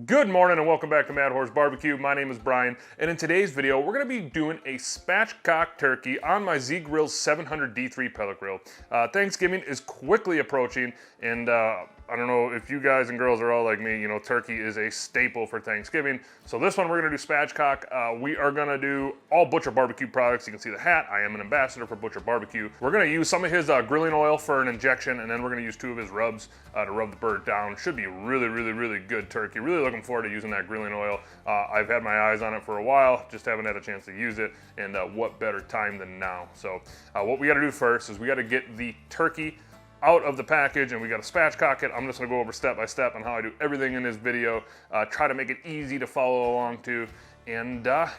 Good morning and welcome back to Mad Horse Barbecue. My name is Brian, and in today's video, we're going to be doing a spatchcock turkey on my Z-Grill's 700D3 pellet grill. Thanksgiving is quickly approaching, and I don't know if you guys and girls are all like me, you know, turkey is a staple for Thanksgiving. So this one we're going to do spatchcock. We are going to do all Butcher Barbecue products. You can see the hat. I am an ambassador for Butcher Barbecue. We're going to use some of his grilling oil for an injection, and then we're going to use 2 of his rubs to rub the bird down. Should be really good turkey. Really looking forward to using that grilling oil. I've had my eyes on it for a while, just haven't had a chance to use it, and what better time than now. So what we got to do first is we got to get the turkey out of the package, and we got to spatchcock it. I'm just going to go over step by step on how I do everything in this video, try to make it easy to follow along to, and yeah,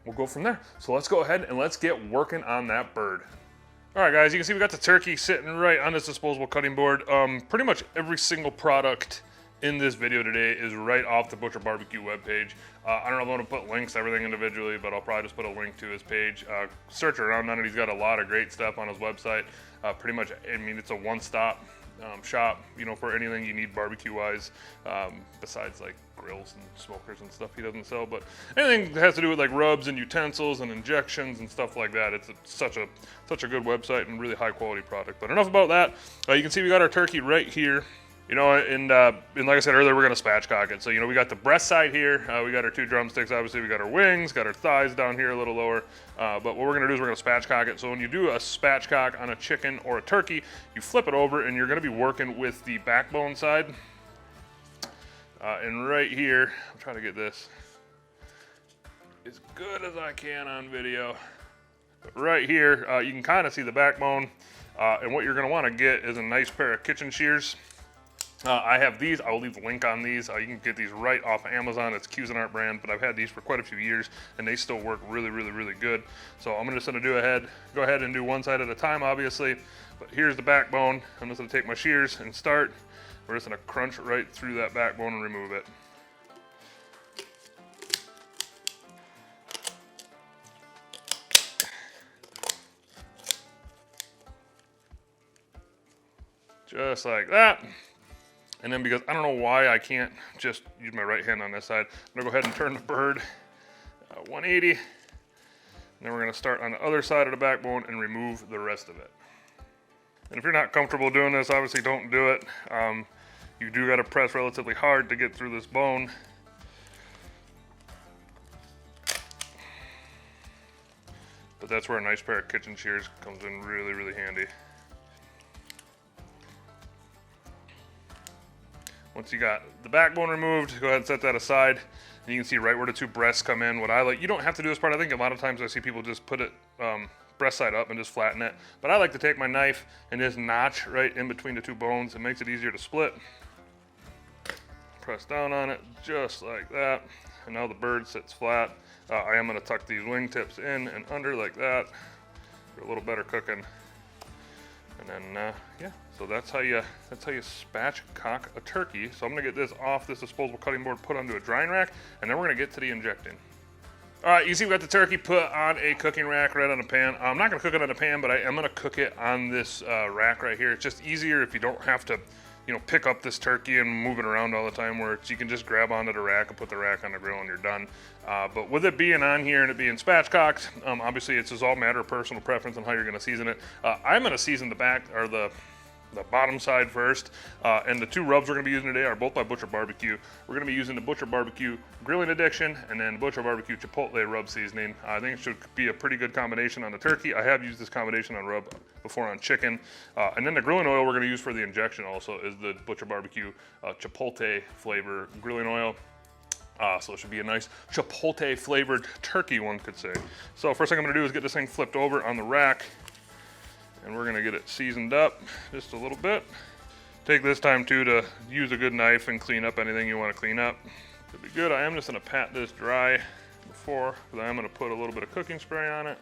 we'll go from there. So let's go ahead and let's get working on that bird. All right, guys, you can see we got the turkey sitting right on this disposable cutting board. Pretty much every single product in this video today is right off the Butcher Barbecue webpage. I don't know if I want to put links to everything individually, but I'll probably just put a link to his page. Search around on it. He's got a lot of great stuff on his website. Pretty much, I mean, it's a one-stop shop, you know, for anything you need barbecue-wise, besides like grills and smokers and stuff he doesn't sell. But anything that has to do with like rubs and utensils and injections and stuff like that, it's such a good website and really high-quality product. But enough about that. You can see we got our turkey right here. You know, and like I said earlier, we're going to spatchcock it. So, you know, we got the breast side here. We got our 2 drumsticks. Obviously, we got our wings, got our thighs down here a little lower. But what we're going to do is we're going to spatchcock it. So when you do a spatchcock on a chicken or a turkey, you flip it over, and you're going to be working with the backbone side. And right here, I'm trying to get this as good as I can on video. But right here, you can kind of see the backbone. And what you're going to want to get is a nice pair of kitchen shears. I have these. I will leave the link on these. You can get these right off of Amazon. It's Cuisinart brand, but I've had these for quite a few years, and they still work really good. So I'm just going to go ahead and do one side at a time, obviously. But here's the backbone. I'm just going to take my shears and start. We're just going to crunch right through that backbone and remove it. Just like that. And then because I don't know why I can't just use my right hand on this side, I'm gonna go ahead and turn the bird 180. And then we're gonna start on the other side of the backbone and remove the rest of it. And if you're not comfortable doing this, obviously don't do it. You do gotta press relatively hard to get through this bone. But that's where a nice pair of kitchen shears comes in really handy. Once you got the backbone removed, go ahead and set that aside. And you can see right where the 2 breasts come in. What I like, you don't have to do this part. I think a lot of times I see people just put it breast side up and just flatten it. But I like to take my knife and just notch right in between the 2 bones. It makes it easier to split. Press down on it just like that. And now the bird sits flat. I am going to tuck these wing tips in and under like that for a little better cooking. And then, yeah, so that's how you spatchcock a turkey. So I'm gonna get this off this disposable cutting board, put onto a drying rack, and then we're gonna get to the injecting. All right, you see we got the turkey put on a cooking rack right on a pan. I'm not gonna cook it on a pan, but I am gonna cook it on this rack right here. It's just easier if you don't have to, you know, pick up this turkey and move it around all the time, where you can just grab onto the rack and put the rack on the grill and you're done. But with it being on here and it being spatchcocked, obviously it's just all a matter of personal preference on how you're gonna season it. I'm gonna season the back, or the bottom side first, and the 2 rubs we're going to be using today are both by Butcher Barbecue. We're going to be using the Butcher Barbecue Grilling Addiction and then Butcher Barbecue Chipotle Rub Seasoning. I think it should be a pretty good combination on the turkey. I have used this combination on rub before on chicken. And then the grilling oil we're going to use for the injection also is the Butcher Barbecue Chipotle flavor grilling oil. So it should be a nice Chipotle flavored turkey, one could say. So first thing I'm going to do is get this thing flipped over on the rack. And we're gonna get it seasoned up just a little bit. Take this time too to use a good knife and clean up anything you want to clean up. It'll be good. I am just gonna pat this dry before, because I am gonna put a little bit of cooking spray on it.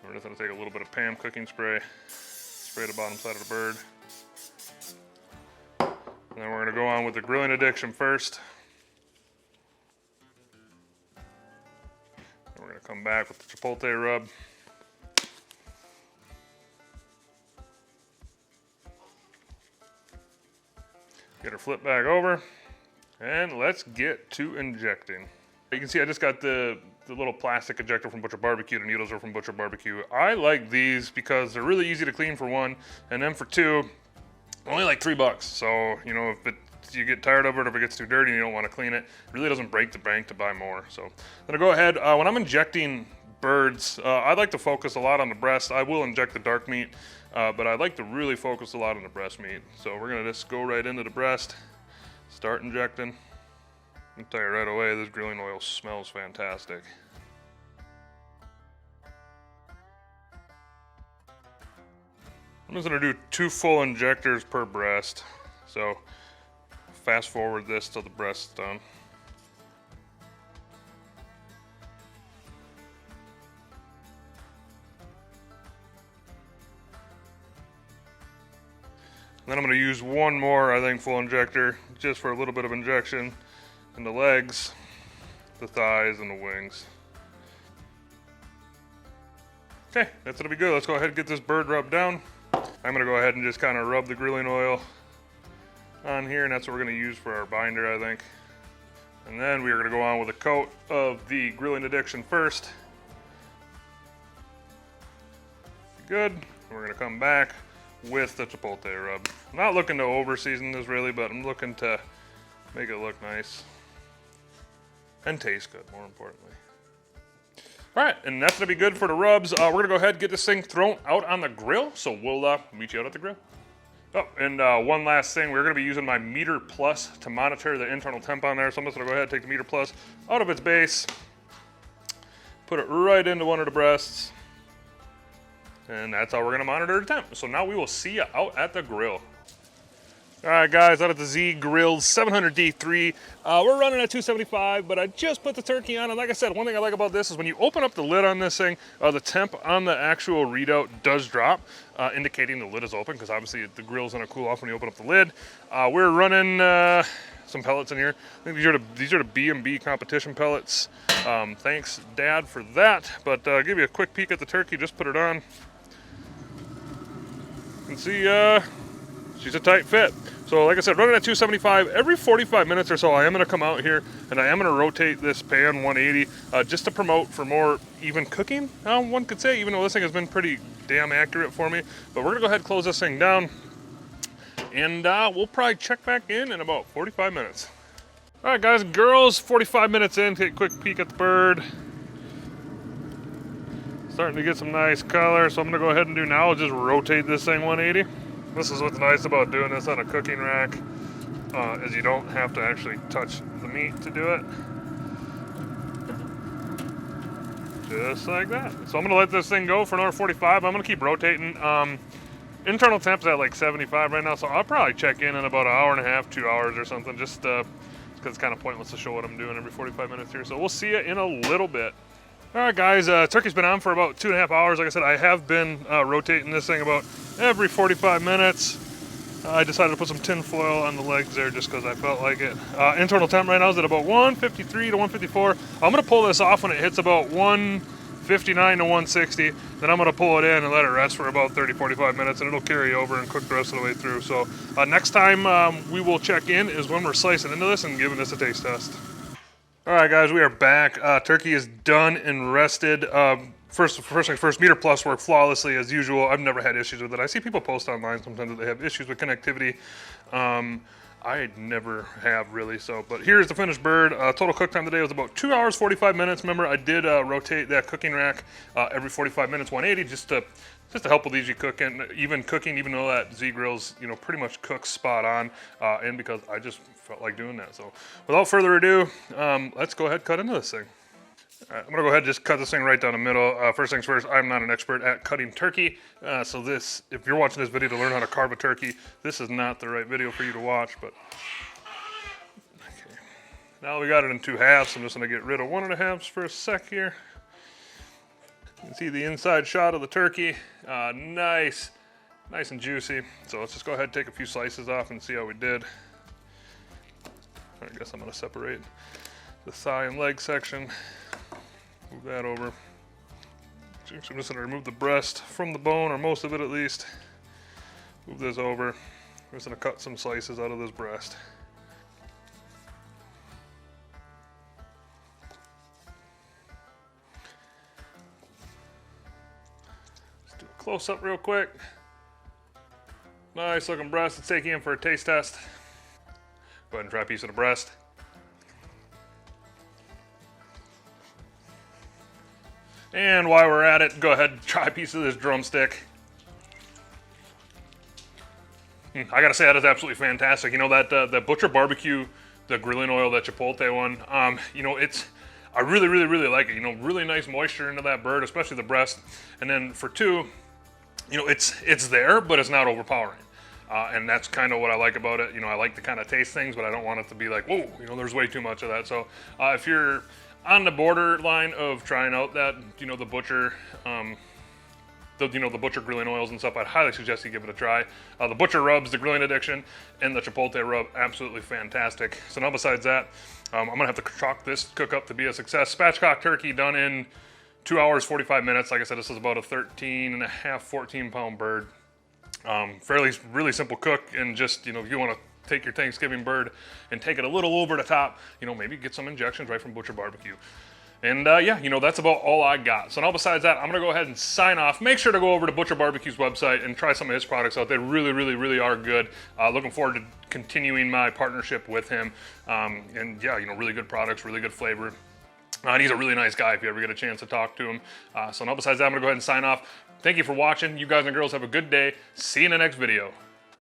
We're just gonna take a little bit of Pam cooking spray, spray the bottom side of the bird. And then we're gonna go on with the Grilling Addiction first. We're going to come back with the Chipotle rub. Get her flip back over, and let's get to injecting. You can see I just got the little plastic ejector from Butcher Barbecue. The needles are from Butcher Barbecue. I like these because they're really easy to clean for one, and then for two, only like $3. So, you know, if you get tired of it, or if it gets too dirty and you don't want to clean it, it really doesn't break the bank to buy more. So I'm gonna go ahead, when I'm injecting birds, I like to focus a lot on the breast. I will inject the dark meat, but I like to really focus a lot on the breast meat. So we're gonna just go right into the breast, start injecting. I'll tell you right away, this grilling oil smells fantastic. I'm just gonna do 2 full injectors per breast. So fast forward this till the breast's done. Then I'm going to use one more, I think, full injector, just for a little bit of injection in the legs, the thighs, and the wings. Okay, that's going to be good. Let's go ahead and get this bird rubbed down. I'm going to go ahead and just kind of rub the grilling oil on here, and that's what we're going to use for our binder, I think. And then we are going to go on with a coat of the grilling addiction first. Good. We're going to come back with the chipotle rub. I'm not looking to over season this really, but I'm looking to make it look nice and taste good, more importantly. All right, and that's gonna be good for the rubs. We're gonna go ahead and get this thing thrown out on the grill, so we'll meet you out at the grill. Oh, and one last thing, we're gonna be using my Meter Plus to monitor the internal temp on there, so I'm just gonna go ahead and take the Meter Plus out of its base, put it right into one of the breasts, and that's how we're gonna monitor the temp. So now we will see you out at the grill. All right, guys, out at the Z Grill 700D3. We're running at 275, but I just put the turkey on. And like I said, one thing I like about this is when you open up the lid on this thing, the temp on the actual readout does drop, indicating the lid is open, because obviously the grill's gonna cool off when you open up the lid. We're running some pellets in here. I think these are the B&B competition pellets. Thanks, Dad, for that. But I'll give you a quick peek at the turkey. Just put it on. You can see she's a tight fit. So like I said, running at 275, every 45 minutes or so, I am gonna come out here and I am gonna rotate this pan 180 just to promote for more even cooking, one could say, even though this thing has been pretty damn accurate for me. But we're gonna go ahead and close this thing down, and we'll probably check back in about 45 minutes. All right, guys and girls, 45 minutes in, take a quick peek at the bird. Starting to get some nice color, so I'm gonna go ahead and do now is just rotate this thing 180. This is what's nice about doing this on a cooking rack, is you don't have to actually touch the meat to do it. Just like that. So I'm gonna let this thing go for another 45. I'm gonna keep rotating. Internal temp's at like 75 right now, so I'll probably check in about an hour and a half, 2 hours or something, just because it's kind of pointless to show what I'm doing every 45 minutes here. So we'll see you in a little bit. All right, guys, turkey's been on for about 2.5 hours. Like I said, I have been rotating this thing about every 45 minutes. I decided to put some tin foil on the legs there just because I felt like it. Internal temp right now is at about 153 to 154. I'm gonna pull this off when it hits about 159 to 160. Then I'm gonna pull it in and let it rest for about 30, 45 minutes, and it'll carry over and cook the rest of the way through. So next time we will check in is when we're slicing into this and giving this a taste test. All right, guys, we are back. Turkey is done and rested. First things first, Meter Plus worked flawlessly as usual. I've never had issues with it. I see people post online sometimes that they have issues with connectivity. I never have really, but here's the finished bird. Total cook time today was about 2 hours, 45 minutes. Remember, I did rotate that cooking rack every 45 minutes, 180, just to help with easy cooking, even though that Z Grill's, pretty much cooks spot on, and because I just felt like doing that. So without further ado, let's go ahead and cut into this thing. All right, I'm gonna go ahead and just cut this thing right down the middle. First things first, I'm not an expert at cutting turkey, so if you're watching this video to learn how to carve a turkey, this is not the right video for you to watch, but okay. Now we got it in 2 halves. I'm just gonna get rid of 1 1/2 for a sec here. You can see the inside shot of the turkey, nice and juicy. So let's just go ahead and take a few slices off and see how we did. I guess I'm gonna separate the thigh and leg section. Move that over. So I'm just gonna remove the breast from the bone, or most of it at least. Move this over. I'm just gonna cut some slices out of this breast. Let's do a close up real quick. Nice looking breast. Let's take you in for a taste test. Go ahead and try a piece of the breast. And while we're at it, go ahead and try a piece of this drumstick. I gotta say, that is absolutely fantastic. You know, that Butcher Barbecue, the grilling oil, that Chipotle one, you know, I really, really, really like it. You know, really nice moisture into that bird, especially the breast. And then for two, you know, it's there, but it's not overpowering. And that's kind of what I like about it. You know, I like to kind of taste things, but I don't want it to be like, whoa, you know, there's way too much of that. So if you're on the borderline of trying out that, you know, the Butcher, the Butcher grilling oils and stuff, I'd highly suggest you give it a try. The Butcher rubs, the grilling addiction, and the Chipotle rub, absolutely fantastic. So now besides that, I'm gonna have to chalk this cook up to be a success. Spatchcock turkey done in 2 hours, 45 minutes. Like I said, this is about a 13 and a half, 14 pound bird. Really simple cook, and just, you know, if you want to take your Thanksgiving bird and take it a little over the top, you know, maybe get some injections right from Butcher Barbecue. And yeah, you know, that's about all I got. So now besides that, I'm gonna go ahead and sign off. Make sure to go over to Butcher Barbecue's website and try some of his products out. They really, really, really are good. Looking forward to continuing my partnership with him. And yeah, you know, really good products, really good flavor. And he's a really nice guy if you ever get a chance to talk to him. So now besides that, I'm gonna go ahead and sign off. Thank you for watching. You guys and girls have a good day. See you in the next video.